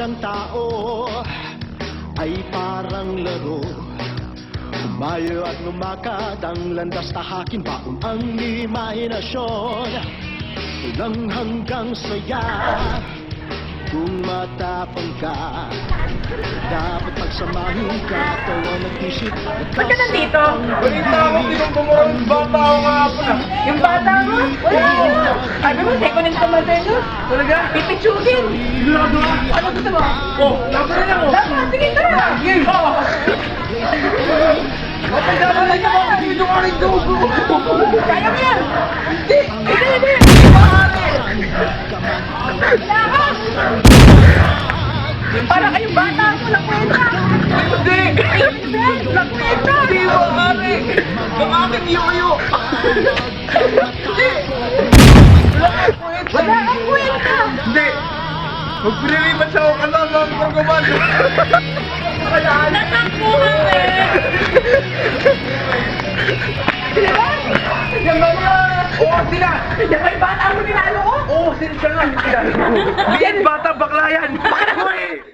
ng tao ay parang laro. Umayo at lumakad ang landas, tahakin baon ang imahinasyon. Walang hanggang saya kung matapang ka. Dapat pagsamahin ka, tawa nag-isip. Ba't ka nandito? Balita ako, tinutumuran yung bata ako nga po na. Yung bata mo? Wala. Sabi mo, second in command sa'yo. Talaga? Pipitsugin. Sigurado ka? Ano gusto mo? Oh, laban na ako. Laban, sige tara. Sige! Matanda ka na niya, dito ka rin dugo. Kaya mo yan. Hindi! Hindi. Wala ka. Para kayong bata mo, nakwenta. Hindi! Nakwenta. Hindi mo, Ari! Ang aking yoyo! Hindi! Wala kang kwenta. Hindi! Magpinilipat siya ako ka ng programan. Natakbuhan eh. Diba? Yan ba niya? Oo, sila! Yan ba yung bata mo ninalo ko? Oo, sila nga. Yan, bata, bakla yan! Bakla mo eh!